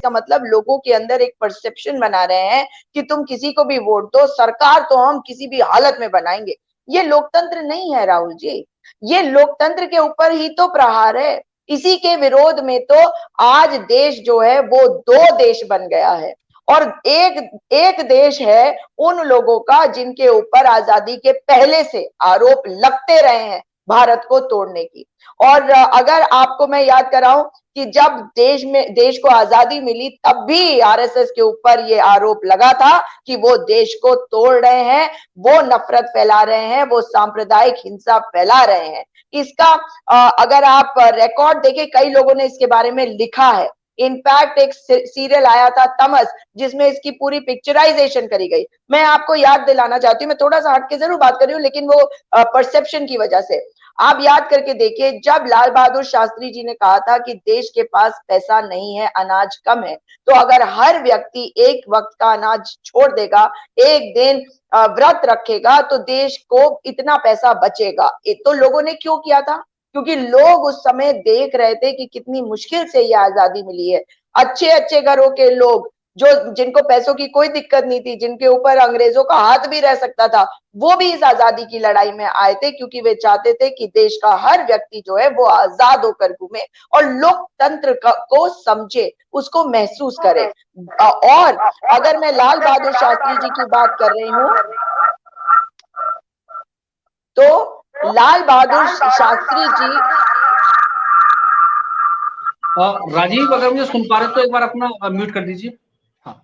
इसका मतलब लोगों के अंदर एक परसेप्शन बना रहे हैं कि तुम किसी को भी वोट दो, सरकार तो हम किसी भी हालत में बनाएंगे। ये लोकतंत्र नहीं है राहुल जी, ये लोकतंत्र के ऊपर ही तो प्रहार है। इसी के विरोध में तो आज देश जो है वो दो देश बन गया है, और एक एक देश है उन लोगों का जिनके ऊपर आजादी के पहले से आरोप लगते रहे हैं भारत को तोड़ने की। और अगर आपको मैं याद कराऊं कि जब देश को आजादी मिली तब भी आरएसएस के ऊपर ये आरोप लगा था कि वो देश को तोड़ रहे हैं, वो नफरत फैला रहे हैं, वो सांप्रदायिक हिंसा फैला रहे हैं। इसका अगर आप रिकॉर्ड देखें, कई लोगों ने इसके बारे में लिखा है। इनफैक्ट एक सीरियल आया था तमस, जिसमें इसकी पूरी पिक्चराइजेशन करी गई। मैं आपको याद दिलाना चाहती हूँ, मैं थोड़ा सा हट के जरूर बात कर रही हूँ लेकिन वो परसेप्शन की वजह से। आप याद करके देखिए, जब लाल बहादुर शास्त्री जी ने कहा था कि देश के पास पैसा नहीं है, अनाज कम है, तो अगर हर व्यक्ति एक वक्त का अनाज छोड़ देगा, एक दिन व्रत रखेगा, तो देश को इतना पैसा बचेगा। तो लोगों ने क्यों किया था? क्योंकि लोग उस समय देख रहे थे कि कितनी मुश्किल से ये आजादी मिली है। अच्छे अच्छे घरों के लोग, जो जिनको पैसों की कोई दिक्कत नहीं थी, जिनके ऊपर अंग्रेजों का हाथ भी रह सकता था, वो भी इस आजादी की लड़ाई में आए थे, क्योंकि वे चाहते थे कि देश का हर व्यक्ति जो है वो आजाद होकर घूमे और लोकतंत्र को समझे, उसको महसूस करे। और अगर मैं लाल बहादुर शास्त्री जी की बात कर रही हूँ, तो लाल बहादुर शास्त्री जी, राजीव, अगर मुझे सुन पा रहे तो एक बार अपना म्यूट कर दीजिए। हाँ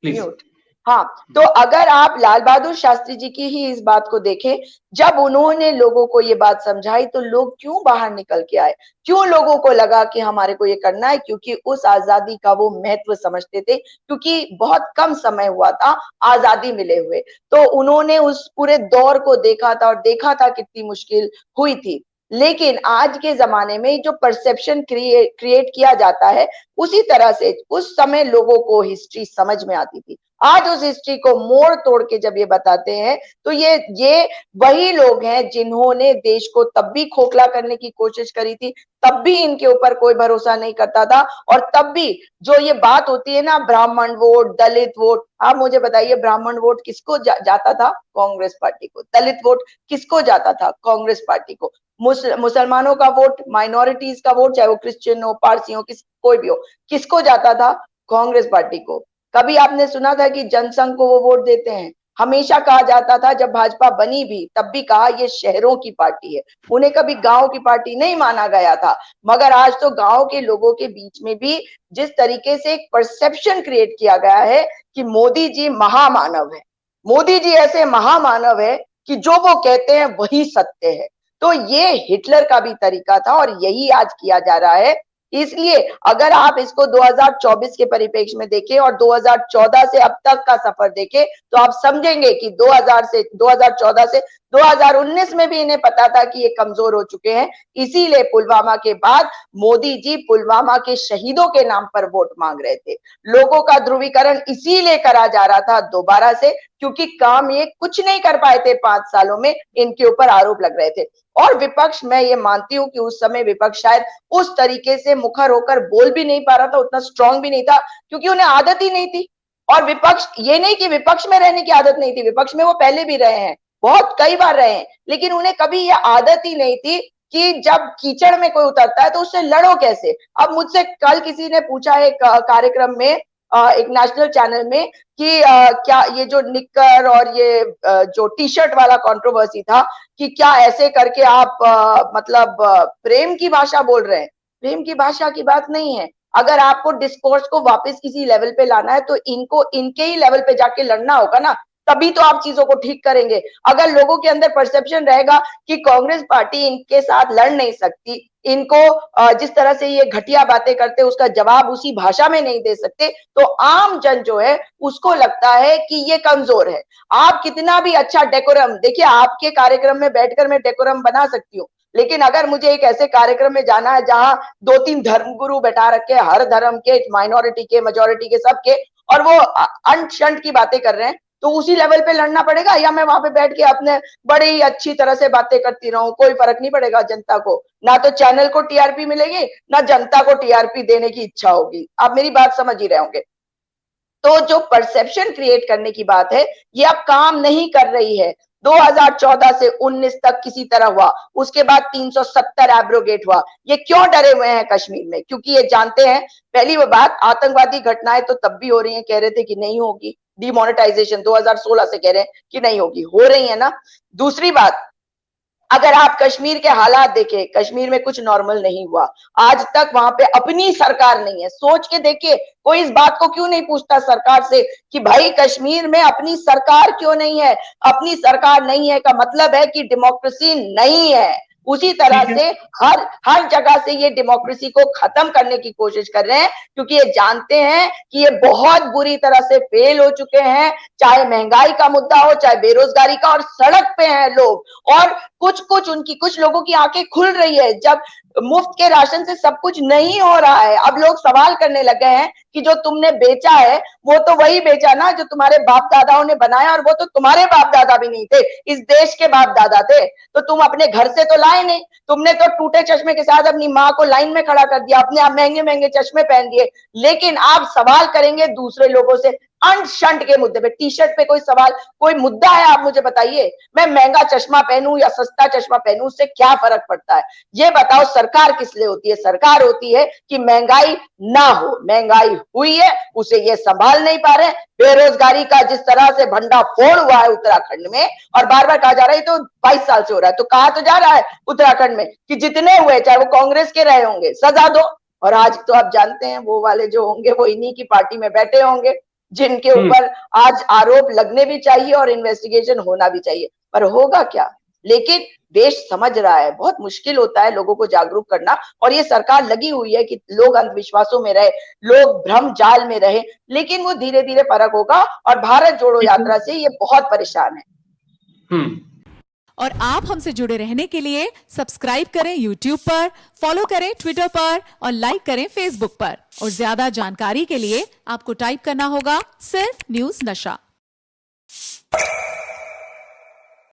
प्लीज। म्यूट। हाँ, तो अगर आप लाल बहादुर शास्त्री जी की ही इस बात को देखें, जब उन्होंने लोगों को ये बात समझाई तो लोग क्यों बाहर निकल के आए, क्यों लोगों को लगा कि हमारे को ये करना है? क्योंकि उस आजादी का वो महत्व समझते थे, क्योंकि बहुत कम समय हुआ था आजादी मिले हुए। तो उन्होंने उस पूरे दौर को देखा था और देखा था कितनी मुश्किल हुई थी। लेकिन आज के जमाने में जो परसेप्शन क्रिएट किया जाता है, उसी तरह से उस समय लोगों को हिस्ट्री समझ में आती थी। आज उस हिस्ट्री को मोड़ तोड़ के जब ये बताते हैं, तो ये वही लोग हैं जिन्होंने देश को तब भी खोखला करने की कोशिश करी थी, तब भी इनके ऊपर कोई भरोसा नहीं करता था, और तब भी जो ये बात होती है ना, ब्राह्मण वोट, दलित वोट, आप मुझे बताइए, ब्राह्मण वोट किसको जाता था? कांग्रेस पार्टी को। दलित वोट किसको जाता था? कांग्रेस पार्टी को। मुसलमानों का वोट, माइनॉरिटीज का वोट, चाहे वो क्रिश्चियन हो, पारसी हो, कोई भी हो, किसको जाता था? कांग्रेस पार्टी को। कभी आपने सुना था कि जनसंघ को वो वोट देते हैं? हमेशा कहा जाता था, जब भाजपा बनी भी तब भी कहा ये शहरों की पार्टी है, उन्हें कभी गांव की पार्टी नहीं माना गया था। मगर आज तो गांव के लोगों के बीच में भी जिस तरीके से एक परसेप्शन क्रिएट किया गया है कि मोदी जी महामानव है, मोदी जी ऐसे महामानव है कि जो वो कहते हैं वही सत्य है। तो ये हिटलर का भी तरीका था और यही आज किया जा रहा है। इसलिए अगर आप इसको 2024 के परिप्रेक्ष्य में देखें और 2014 से अब तक का सफर देखें, तो आप समझेंगे कि 2014 से 2019 में भी इन्हें पता था कि ये कमजोर हो चुके हैं। इसीलिए पुलवामा के बाद मोदी जी पुलवामा के शहीदों के नाम पर वोट मांग रहे थे। लोगों का ध्रुवीकरण इसीलिए करा जा रहा था दोबारा से, क्योंकि काम ये कुछ नहीं कर पाए थे 5 सालों में, इनके ऊपर आरोप लग रहे थे। और विपक्ष, मैं ये मानती हूं कि उस समय विपक्ष शायद उस तरीके से मुखर होकर बोल भी नहीं पा रहा था, उतना स्ट्रांग भी नहीं था, क्योंकि उन्हें आदत ही नहीं थी। और विपक्ष, ये नहीं कि विपक्ष में रहने की आदत नहीं थी, विपक्ष में वो पहले भी रहे हैं, बहुत कई बार रहे हैं, लेकिन उन्हें कभी ये आदत ही नहीं थी कि जब कीचड़ में कोई उतरता है तो उससे लड़ो कैसे। अब मुझसे कल किसी ने पूछा एक कार्यक्रम में, एक नेशनल चैनल में, कि क्या ये जो निक्कर और ये जो टी शर्ट वाला कंट्रोवर्सी था, कि क्या ऐसे करके आप मतलब प्रेम की भाषा बोल रहे हैं? प्रेम की भाषा की बात नहीं है। अगर आपको डिस्कोर्स को वापस किसी लेवल पे लाना है तो इनको इनके ही लेवल पे जाके लड़ना होगा ना, तभी तो आप चीजों को ठीक करेंगे। अगर लोगों के अंदर परसेप्शन रहेगा कि कांग्रेस पार्टी इनके साथ लड़ नहीं सकती, इनको जिस तरह से ये घटिया बातें करते उसका जवाब उसी भाषा में नहीं दे सकते, तो आम जन जो है उसको लगता है कि ये कमजोर है। आप कितना भी अच्छा डेकोरम, देखिए आपके कार्यक्रम में बैठकर मैं डेकोरम बना सकती हूँ, लेकिन अगर मुझे एक ऐसे कार्यक्रम में जाना है जहां 2-3 धर्मगुरु बैठा रखे, हर धर्म के, माइनॉरिटी के, मेजोरिटी के, सबके, और वो अंट शंट की बातें कर रहे हैं, तो उसी लेवल पे लड़ना पड़ेगा, या मैं वहां पे बैठ के अपने बड़ी अच्छी तरह से बातें करती रहूं, कोई फर्क नहीं पड़ेगा जनता को, ना तो चैनल को टीआरपी मिलेगी, ना जनता को टीआरपी देने की इच्छा होगी। आप मेरी बात समझ ही रहे होंगे। तो जो परसेप्शन क्रिएट करने की बात है, ये अब काम नहीं कर रही है। 2014 से 19 तक किसी तरह हुआ, उसके बाद 370 एब्रोगेट हुआ। ये क्यों डरे हुए हैं कश्मीर में? क्योंकि ये जानते हैं, पहली वो बात, आतंकवादी घटनाएं तो तब भी हो रही हैं, कह रहे थे कि नहीं होगी, डिमोनेटाइजेशन 2016 से कह रहे हैं कि नहीं होगी, हो रही है ना। दूसरी बात, अगर आप कश्मीर के हालात देखें, कश्मीर में कुछ नॉर्मल नहीं हुआ आज तक, वहां पे अपनी सरकार नहीं है। सोच के देखिए, कोई इस बात को क्यों नहीं पूछता सरकार से कि भाई कश्मीर में अपनी सरकार क्यों नहीं है? अपनी सरकार नहीं है का मतलब है कि डेमोक्रेसी नहीं है। उसी तरह से हर हर जगह से ये डेमोक्रेसी को खत्म करने की कोशिश कर रहे हैं, क्योंकि ये जानते हैं कि ये बहुत बुरी तरह से फेल हो चुके हैं, चाहे महंगाई का मुद्दा हो, चाहे बेरोजगारी का, और सड़क पे हैं लोग। और कुछ लोगों की आंखें खुल रही है, जब मुफ्त के राशन से सब कुछ नहीं हो रहा है, अब लोग सवाल करने लगे हैं कि जो तुमने बेचा है वो तो वही बेचा ना जो तुम्हारे बाप दादाओं ने बनाया, और वो तो तुम्हारे बाप दादा भी नहीं थे, इस देश के बाप दादा थे। तो तुम अपने घर से तो लाए नहीं, तुमने तो टूटे चश्मे के साथ अपनी माँ को लाइन में खड़ा कर दिया, अपने आप महंगे महंगे चश्मे पहन दिए। लेकिन आप सवाल करेंगे दूसरे लोगों से अंट शंट के मुद्दे पे, टी शर्ट पे कोई सवाल, कोई मुद्दा है आप मुझे बताइए। मैं महंगा चश्मा पहनूं या सस्ता चश्मा पहनूं, उससे क्या फर्क पड़ता है? ये बताओ, सरकार किस लिए होती है? सरकार होती है कि महंगाई ना हो। महंगाई हुई है, उसे ये संभाल नहीं पा रहे। बेरोजगारी का जिस तरह से भंडाफोड़ हुआ है उत्तराखंड में, और बार बार कहा जा रहा है तो 22 साल से हो रहा है, तो कहा तो जा रहा है उत्तराखंड में कि जितने हुए, चाहे वो कांग्रेस के रहे होंगे, सजा दो। और आज तो आप जानते हैं वो वाले जो होंगे वो इन्हीं की पार्टी में बैठे होंगे, जिनके ऊपर आज आरोप लगने भी चाहिए और इन्वेस्टिगेशन होना भी चाहिए। पर होगा क्या? लेकिन देश समझ रहा है, बहुत मुश्किल होता है लोगों को जागरूक करना, और ये सरकार लगी हुई है कि लोग अंधविश्वासों में रहे, लोग भ्रम जाल में रहे। लेकिन वो धीरे धीरे फर्क होगा, और भारत जोड़ो यात्रा से ये बहुत परेशान है। और आप हमसे जुड़े रहने के लिए सब्सक्राइब करें YouTube पर, फॉलो करें Twitter पर, और लाइक करें Facebook पर। और ज्यादा जानकारी के लिए आपको टाइप करना होगा सिर्फ न्यूज नशा।